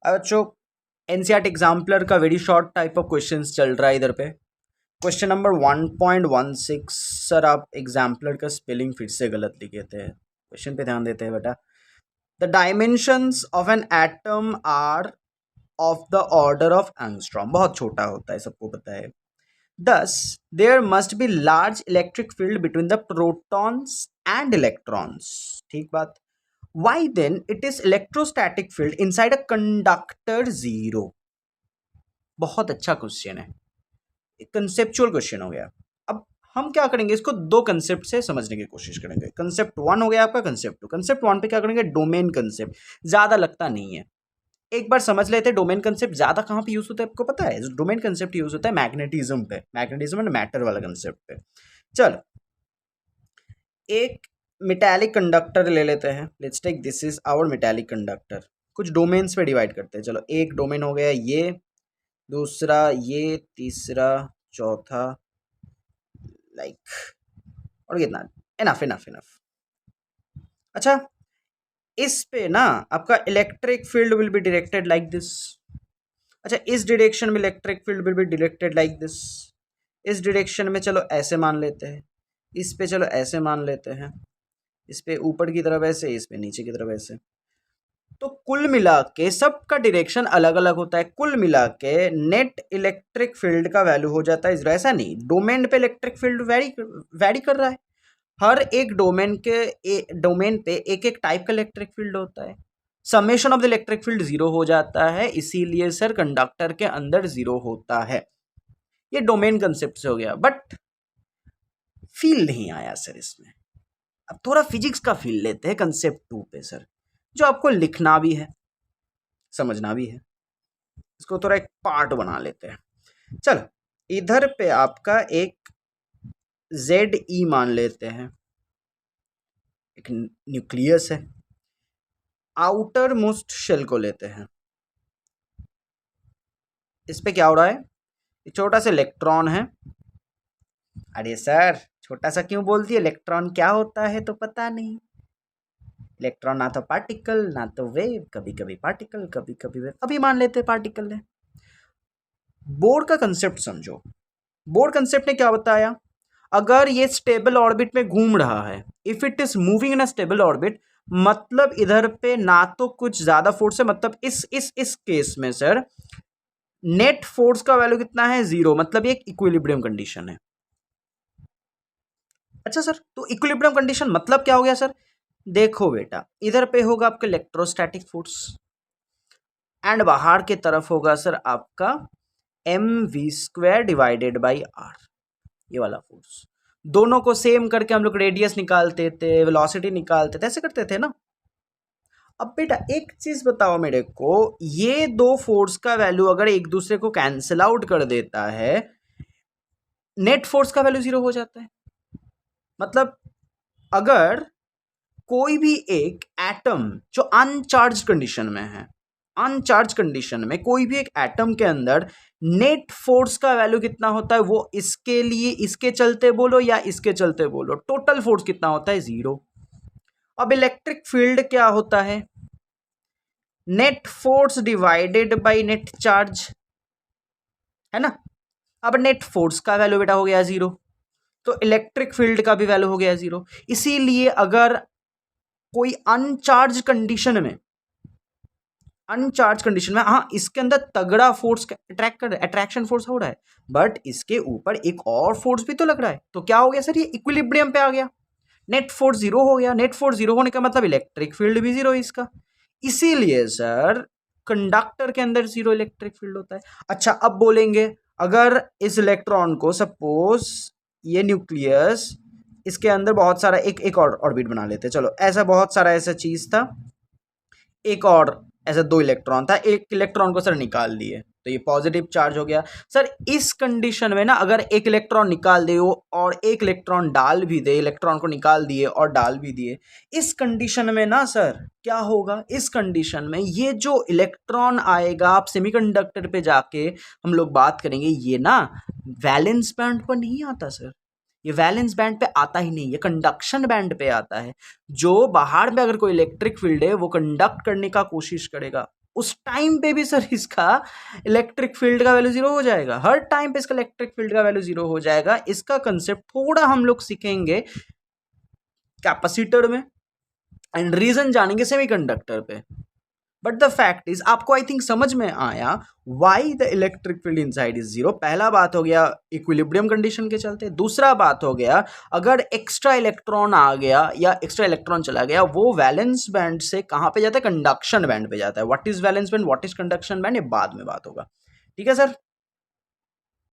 बच्चों NCERT exemplar का very short type of questions चल रहा है इधर पे। क्वेश्चन नंबर 1.16 सर, आप एग्जाम्पलर का स्पेलिंग फिर से गलत लिखे थे। क्वेश्चन पे ध्यान देते हैं बेटा। The dimensions of an atom are of the order of angstrom. बहुत छोटा होता है, सबको पता है। Thus, there must be large electric field between the protons and electrons. ठीक बात। Why then it is electrostatic field inside a conductor zero? बहुत अच्छा क्वेश्चन है, कंसेप्चुअल क्वेश्चन हो गया। अब हम क्या करेंगे, इसको दो कंसेप्ट से समझने की कोशिश करेंगे। कंसेप्ट 1 हो गया आपका, कंसेप्ट 2। कंसेप्ट 1 पे क्या करेंगे, डोमेन कंसेप्ट। ज़्यादा लगता नहीं है, एक बार समझ लेते हैं। डोमेन कंसेप्ट ज़्यादा कहाँ पे यूज़ होता है आपको पता है? डोमेन कंसेप्ट यूज़ होता है मैग्नेटिज्म पे, मैग्नेटिज्म एंड मैटर वाला कंसेप्ट पे। चलो, एक मेटालिक कंडक्टर ले लेते हैं। Let's take this is our metallic conductor. कुछ डोमेन्स पे डिवाइड करते हैं। चलो, एक डोमेन हो गया ये, दूसरा ये, तीसरा, चौथा, लाइक और कितना, इनफ इनफ इनफ। अच्छा, इस पे ना आपका electric field will be directed like this. अच्छा, इस डायरेक्शन में electric field will be directed like this. इस डायरेक्शन में चलो ऐसे मान लेते हैं, इस पे चलो ऐसे मान लेते हैं, इस पे ऊपर की तरफ ऐसे, इस पे नीचे की तरफ ऐसे। तो कुल मिला के सबका डायरेक्शन अलग अलग होता है। कुल मिला के नेट इलेक्ट्रिक फील्ड का वैल्यू हो जाता है जीरो। ऐसा नहीं, डोमेन पे इलेक्ट्रिक फील्ड वैरी कर रहा है। हर एक डोमेन पे एक एक टाइप का इलेक्ट्रिक फील्ड होता है। Summation of the electric field zero हो जाता है, इसीलिए सर कंडक्टर के अंदर जीरो होता है। ये डोमेन कंसेप्ट से हो गया, बट फील नहीं आया सर इसमें। अब थोड़ा फिजिक्स का फील लेते हैं कंसेप्ट 2 पे सर, जो आपको लिखना भी है, समझना भी है। इसको थोड़ा एक पार्ट बना लेते हैं। चलो, इधर पे आपका एक ZE मान लेते हैं, एक न्यूक्लियस है। आउटर मोस्ट शेल को लेते हैं। इस पे क्या हो रहा है, एक छोटा सा इलेक्ट्रॉन है। अरे सर, छोटा सा क्यों बोल दिया? इलेक्ट्रॉन क्या होता है तो पता नहीं। इलेक्ट्रॉन ना तो पार्टिकल ना तो वेव, कभी कभी पार्टिकल कभी कभी वेव। अभी मान लेते हैं पार्टिकल है। बोर का कंसेप्ट समझो। बोर कंसेप्ट ने क्या बताया, अगर ये स्टेबल ऑर्बिट में घूम रहा है, if it is moving in a stable orbit, मतलब इधर पे ना तो कुछ ज्यादा फोर्स है, मतलब इस केस में सर नेट फोर्स का वैल्यू कितना है, जीरो, मतलब ये एक इक्विलिब्रियम कंडीशन है। अच्छा सर, तो इक्विलिब्रियम कंडीशन मतलब क्या हो गया सर? देखो बेटा, इधर पे होगा आपका इलेक्ट्रोस्टैटिक फोर्स एंड बाहर की तरफ होगा सर आपका mv² डिवाइडेड बाई r, ये वाला फोर्स। दोनों को सेम करके हम लोग रेडियस निकालते थे, वेलोसिटी निकालते थे, ऐसे करते थे ना। अब बेटा एक चीज बताओ मेरे को, ये दो फोर्स का वैल्यू अगर एक दूसरे को कैंसिल आउट कर देता है, नेट फोर्स का वैल्यू जीरो हो जाता है। मतलब अगर कोई भी एक एटम जो अनचार्ज कंडीशन में है, अनचार्ज कंडीशन में कोई भी एक एटम के अंदर नेट फोर्स का वैल्यू कितना होता है, वो इसके लिए इसके चलते बोलो या इसके चलते बोलो, टोटल फोर्स कितना होता है, जीरो। अब इलेक्ट्रिक फील्ड क्या होता है, net force divided by net charge, है ना। अब नेट फोर्स का वैल्यू बेटा हो गया जीरो, तो इलेक्ट्रिक फील्ड का भी वैल्यू हो गया जीरो। इसीलिए अगर कोई अनचार्ज कंडीशन में, हाँ, इसके अंदर तगड़ा फोर्स अट्रैक्शन फोर्स हो रहा है, बट इसके ऊपर एक और फोर्स भी तो लग रहा है, तो क्या हो गया सर, ये इक्विलिब्रियम पे आ गया, नेट फोर्स जीरो हो गया। नेट फोर्स जीरो होने का मतलब इलेक्ट्रिक फील्ड भी जीरो है इसका, इसीलिए सर कंडक्टर के अंदर जीरो इलेक्ट्रिक फील्ड होता है। अच्छा, अब बोलेंगे अगर इस इलेक्ट्रॉन को, सपोज ये न्यूक्लियस, इसके अंदर बहुत सारा एक और ऑर्बिट बना लेते, चलो ऐसा बहुत सारा ऐसा चीज था, एक और ऐसा दो इलेक्ट्रॉन था, एक इलेक्ट्रॉन को सर निकाल दिए, तो ये पॉजिटिव चार्ज हो गया। सर इस कंडीशन में ना अगर एक इलेक्ट्रॉन निकाल दे और एक इलेक्ट्रॉन डाल भी दे, इलेक्ट्रॉन को निकाल दिए और डाल भी दिए, इस कंडीशन में ना सर क्या होगा, इस कंडीशन में ये जो इलेक्ट्रॉन आएगा, आप सेमीकंडक्टर पे जाके हम लोग बात करेंगे, ये ना वैलेंस बैंड पर नहीं आता सर, ये वैलेंस बैंड पे आता ही नहीं, ये कंडक्शन बैंड पे आता है। जो बाहर में अगर कोई इलेक्ट्रिक फील्ड है वो कंडक्ट करने का कोशिश करेगा, उस टाइम पे भी सर इसका इलेक्ट्रिक फील्ड का वैल्यू जीरो हो जाएगा, हर टाइम पे इसका इलेक्ट्रिक फील्ड का वैल्यू जीरो हो जाएगा। इसका कंसेप्ट थोड़ा हम लोग सीखेंगे कैपेसिटर में एंड रीजन जानेंगे सेमीकंडक्टर पे। बट द फैक्ट इज आपको आई थिंक समझ में आया why the electric field inside is zero. पहला बात हो गया इक्विलिब्रियम कंडीशन के चलते। दूसरा बात हो गया अगर एक्स्ट्रा इलेक्ट्रॉन आ गया या एक्स्ट्रा इलेक्ट्रॉन चला गया वो वैलेंस बैंड से कहां पे जाता है, कंडक्शन बैंड पे जाता है। What is valence band, what is conduction band, ये बाद में बात होगा। ठीक है सर।